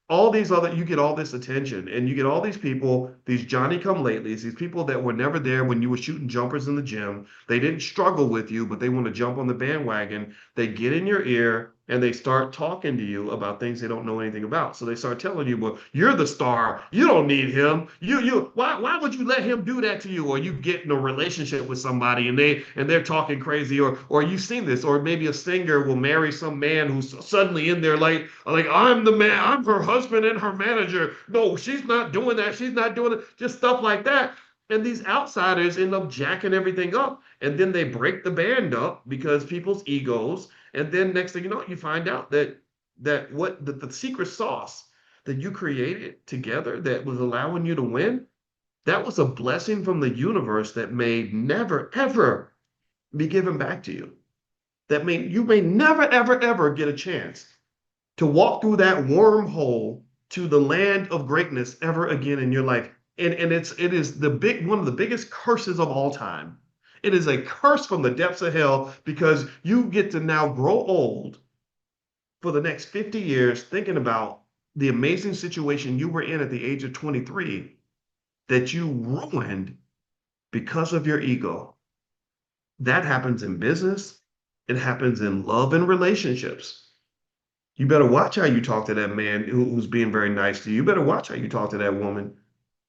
you get all this attention, and you get all these people, these Johnny come latelys, these people that were never there when you were shooting jumpers in the gym. They didn't struggle with you, but they want to jump on the bandwagon. They get in your ear and they start talking to you about things they don't know anything about. So they start telling you, well, you're the star. You don't need him. Why would you let him do that to you? Or you get in a relationship with somebody and they're talking crazy, or you've seen this, or maybe a singer will marry some man who's suddenly in there like I'm the man, I'm her husband and her manager. No, she's not doing that. She's not doing it. Just stuff like that. And these outsiders end up jacking everything up. And then they break the band up because people's egos. And then next thing you know, you find out that what the secret sauce that you created together that was allowing you to win, that was a blessing from the universe that may never, ever be given back to you. You may never, ever, ever get a chance to walk through that wormhole to the land of greatness ever again in your life. And it is one of the biggest curses of all time. It is a curse from the depths of hell because you get to now grow old for the next 50 years thinking about the amazing situation you were in at the age of 23 that you ruined because of your ego. That happens in business. It happens in love and relationships. You better watch how you talk to that man who's being very nice to you. You better watch how you talk to that woman,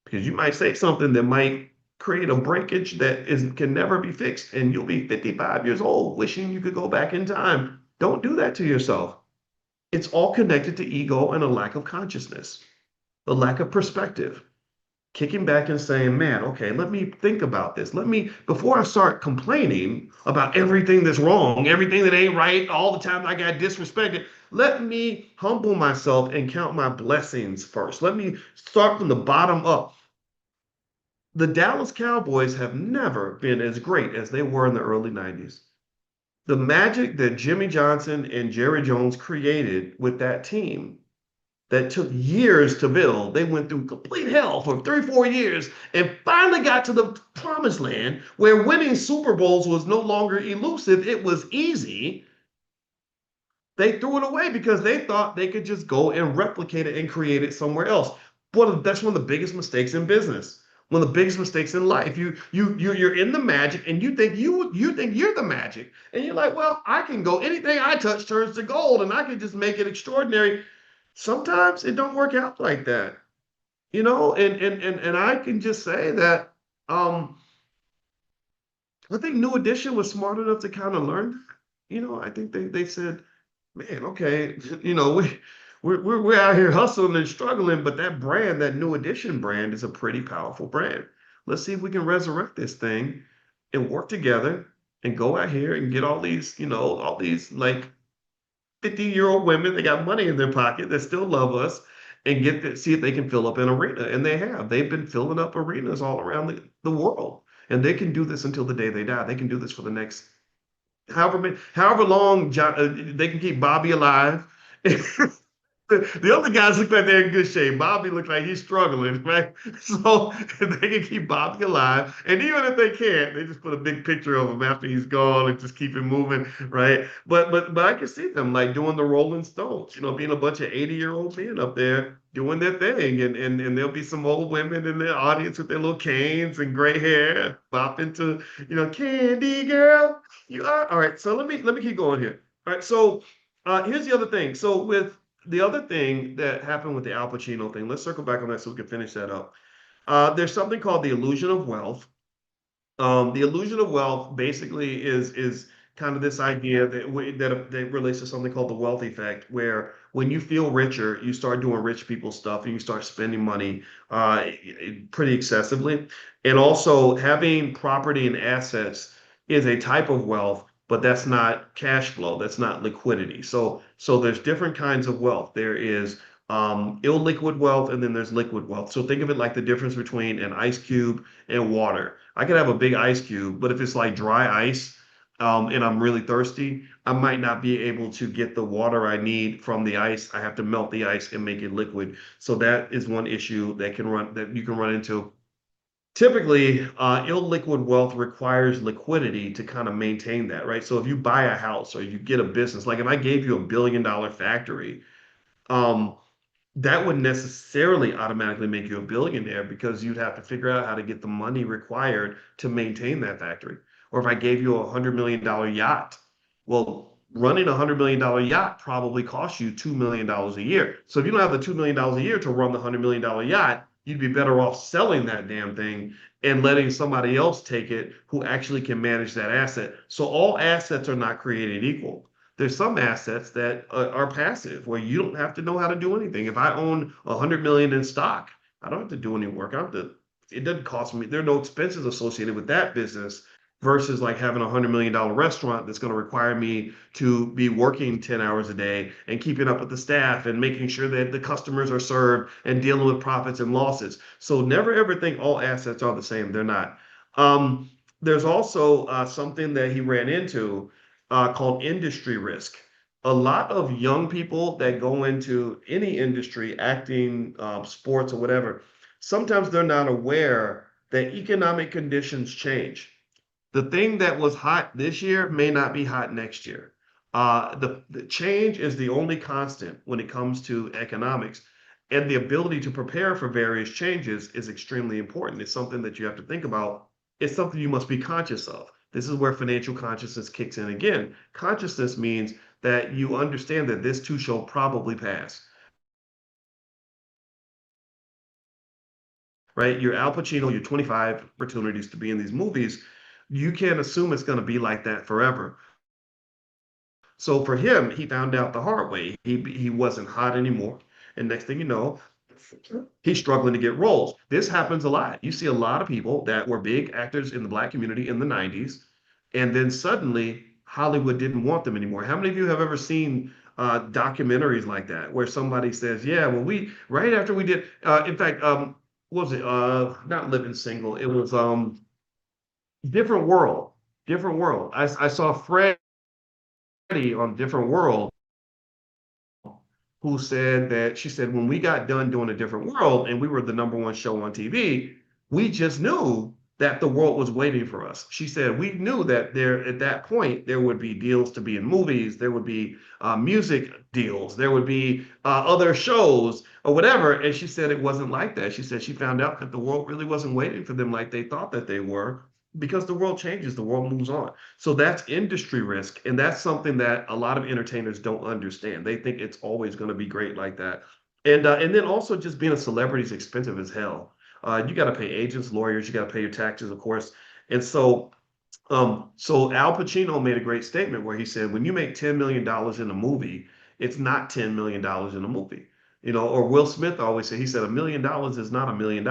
because you might say something that might create a breakage that can never be fixed, and you'll be 55 years old wishing you could go back in time. Don't do that to yourself. It's all connected to ego and a lack of consciousness, a lack of perspective. Kicking back and saying, man, okay, let me think about this. Before I start complaining about everything that's wrong, everything that ain't right, all the time I got disrespected, let me humble myself and count my blessings first. Let me start from the bottom up. The Dallas Cowboys have never been as great as they were in the early 90s. The magic that Jimmy Johnson and Jerry Jones created with that team that took years to build. They went through complete hell for 3 or 4 years and finally got to the promised land where winning Super Bowls was no longer elusive. It was easy. They threw it away because they thought they could just go and replicate it and create it somewhere else. That's one of the biggest mistakes in business. One of the biggest mistakes in life. You're in the magic and you think you're the magic. And you're like, well, I can go, anything I touch turns to gold and I can just make it extraordinary. Sometimes it don't work out like that, and I can just say that I think New Edition was smart enough to kind of learn that. I think they said, man, okay, we're out here hustling and struggling, but that brand, that New Edition brand, is a pretty powerful brand. Let's see if we can resurrect this thing and work together and go out here and get all these like 50-year-old women, they got money in their pocket that still love us, and see if they can fill up an arena. And they have. They've been filling up arenas all around the world. And they can do this until the day they die. They can do this for the next however long they can keep Bobby alive. The other guys look like they're in good shape. Bobby looks like he's struggling, right? So they can keep Bobby alive. And even if they can't, they just put a big picture of him after he's gone and just keep him moving, right? But I can see them like doing the Rolling Stones, being a bunch of 80-year-old men up there doing their thing. And there'll be some old women in the audience with their little canes and gray hair, bop into, Candy Girl. You are all right. So let me keep going here. All right. So here's the other thing. So with the other thing that happened with the Al Pacino thing, let's circle back on that so we can finish that up. There's something called the illusion of wealth. The illusion of wealth basically is kind of this idea that relates to something called the wealth effect, where when you feel richer, you start doing rich people stuff and you start spending money pretty excessively. And also having property and assets is a type of wealth, but that's not cash flow. That's not liquidity. So there's different kinds of wealth. There is illiquid wealth, and then there's liquid wealth. So think of it like the difference between an ice cube and water. I could have a big ice cube, but if it's like dry ice, and I'm really thirsty, I might not be able to get the water I need from the ice. I have to melt the ice and make it liquid. So that is one issue that you can run into. Typically, illiquid wealth requires liquidity to kind of maintain that, right? So if you buy a house or you get a business, like if I gave you $1 billion factory, um, that wouldn't necessarily automatically make you a billionaire because you'd have to figure out how to get the money required to maintain that factory. Or if I gave you $100 million yacht, well, running $100 million yacht probably costs you $2 million a year. So if you don't have the $2 million a year to run the $100 million yacht, you'd be better off selling that damn thing and letting somebody else take it who actually can manage that asset. So all assets are not created equal. There's some assets that are passive where you don't have to know how to do anything. If I own 100 million in stock, I don't have to do any work. It doesn't cost me. There are no expenses associated with that business versus like having $100 million restaurant that's going to require me to be working 10 hours a day and keeping up with the staff and making sure that the customers are served and dealing with profits and losses. So never ever think all assets are the same. They're not. There's also something that he ran into called industry risk. A lot of young people that go into any industry, acting, sports, or whatever, sometimes they're not aware that economic conditions change. The thing that was hot this year may not be hot next year. The change is the only constant when it comes to economics. And the ability to prepare for various changes is extremely important. It's something that you have to think about. It's something you must be conscious of. This is where financial consciousness kicks in again. Consciousness means that you understand that this too shall probably pass, right? You're Al Pacino, you're 25 opportunities to be in these movies. You can't assume it's going to be like that forever. So for him, he found out the hard way. He wasn't hot anymore. And next thing you know, he's struggling to get roles. This happens a lot. You see a lot of people that were big actors in the black community in the 90s, and then suddenly Hollywood didn't want them anymore. How many of you have ever seen documentaries like that where somebody says, yeah, well, right after we did, in fact, what was it? Not Living Single. It was Different World. Different World. I saw Freddie on Different World who said that she said when we got done doing A Different World and we were the #1 show on TV, we just knew that the world was waiting for us. She said we knew that there at that point there would be deals to be in movies, there would be music deals, there would be other shows or whatever. And she said it wasn't like that. She said she found out that the world really wasn't waiting for them like they thought that they were because the world changes, the world moves on. So that's industry risk. And that's something that a lot of entertainers don't understand. They think it's always going to be great like that. And then also just being a celebrity is expensive as hell. You got to pay agents, lawyers, you got to pay your taxes, of course. And so Al Pacino made a great statement where he said, when you make $10 million in a movie, it's not $10 million in a movie. Or Will Smith always said, he said, $1 million is not $1 million.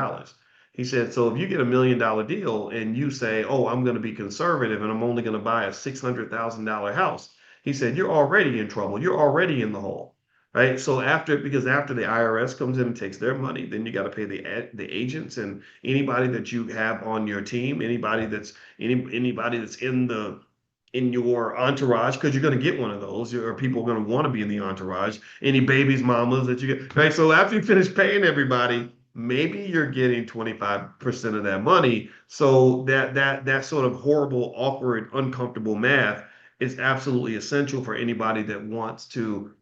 He said, so if you get $1 million deal and you say, oh, I'm going to be conservative and I'm only going to buy a $600,000 house, he said, you're already in trouble. You're already in the hole. Right. So because after the IRS comes in and takes their money, then you got to pay the agents and anybody that you have on your team, anybody that's in in your entourage, because you're going to get one of those, or people are going to want to be in the entourage. Any babies, mamas that you get, right? So after you finish paying everybody, maybe you're getting 25% of that money. So that sort of horrible, awkward, uncomfortable math is absolutely essential for anybody that wants to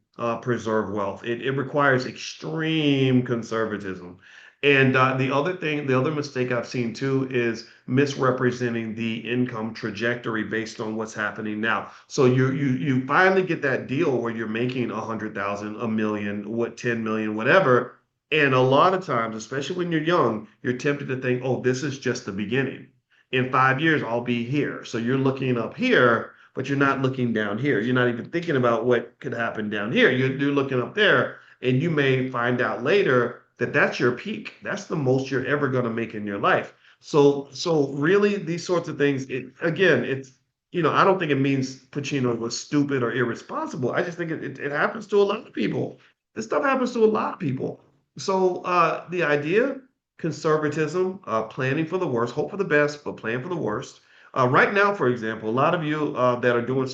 preserve wealth. It requires extreme conservatism. And the other mistake I've seen too is misrepresenting the income trajectory based on what's happening now. So you finally get that deal where you're making 100,000, a million, 10 million, whatever. And a lot of times, especially when you're young, you're tempted to think, oh, this is just the beginning. In 5 years, I'll be here. So you're looking up here, but you're not looking down here. You're not even thinking about what could happen down here. You're looking up there, and you may find out later that that's your peak. That's the most you're ever going to make in your life. So really, these sorts of things. It's I don't think it means Pacino was stupid or irresponsible. I just think it happens to a lot of people. This stuff happens to a lot of people. So the idea, conservatism, planning for the worst, hope for the best, but plan for the worst. Right now, for example, a lot of you that are doing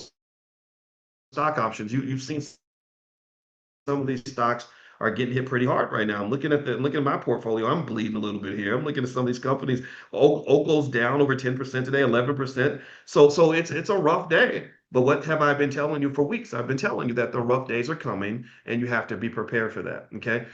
stock options, you've seen some of these stocks are getting hit pretty hard right now. I'm looking at my portfolio. I'm bleeding a little bit here. I'm looking at some of these companies. Oko's down over 10% today, 11%. So it's a rough day. But what have I been telling you for weeks? I've been telling you that the rough days are coming, and you have to be prepared for that. Okay.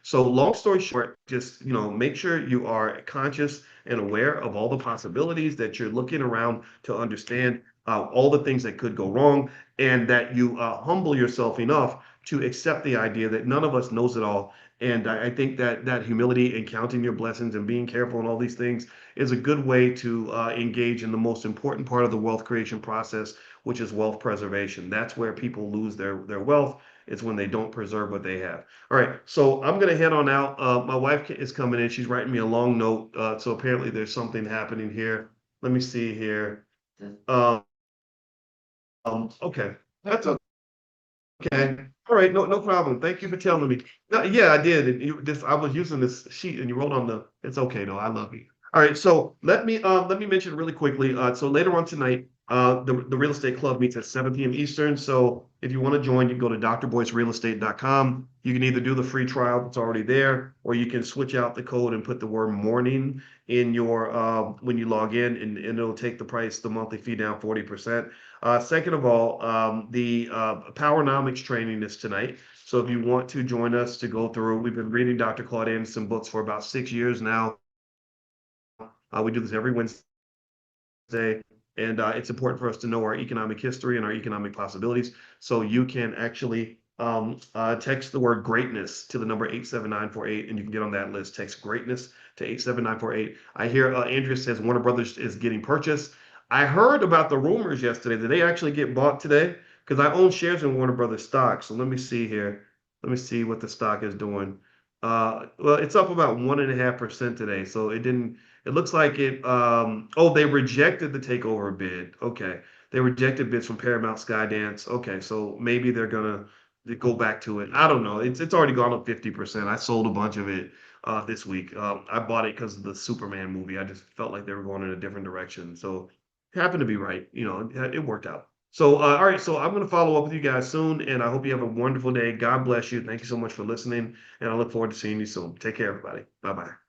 So long story short, just make sure you are conscious and aware of all the possibilities, that you're looking around to understand all the things that could go wrong, and that you humble yourself enough to accept the idea that none of us knows it all. And I think that humility and counting your blessings and being careful and all these things is a good way to engage in the most important part of the wealth creation process, which is wealth preservation. That's where people lose their wealth. It's when they don't preserve what they have. All right, so I'm gonna head on out. My wife is coming in. She's writing me a long note. So apparently there's something happening here. Let me see here. Um, okay, that's okay. All right, no problem. Thank you for telling me. No, yeah, I did. I was using this sheet, and you wrote on the. It's okay though. I love you. All right, so let me mention really quickly. So later on tonight, the real estate club meets at 7 p.m. Eastern. So if you want to join, you can go to drboycerealestate.com. You can either do the free trial that's already there, or you can switch out the code and put the word morning in your when you log in, and it'll take the monthly fee down 40%. Second of all, the Powernomics training is tonight. So if you want to join us to go through, we've been reading Dr. Claude Anderson books for about 6 years now. We do this every Wednesday, and it's important for us to know our economic history and our economic possibilities. So you can actually text the word greatness to the number 87948, and you can get on that list. Text greatness to 87948. I hear Andrea says Warner Brothers is getting purchased. I heard about the rumors yesterday. Did they actually get bought today? Because I own shares in Warner Brothers stock. So let me see here. Let me see what the stock is doing. Well, it's up about 1.5% today. So it looks like they rejected the takeover bid. Okay. They rejected bids from Paramount, Skydance. Okay. So maybe they're going to go back to it. I don't know. It's already gone up 50%. I sold a bunch of it this week. I bought it because of the Superman movie. I just felt like they were going in a different direction. So happened to be right. It worked out. So, all right. So I'm going to follow up with you guys soon, and I hope you have a wonderful day. God bless you. Thank you so much for listening, and I look forward to seeing you soon. Take care, everybody. Bye bye.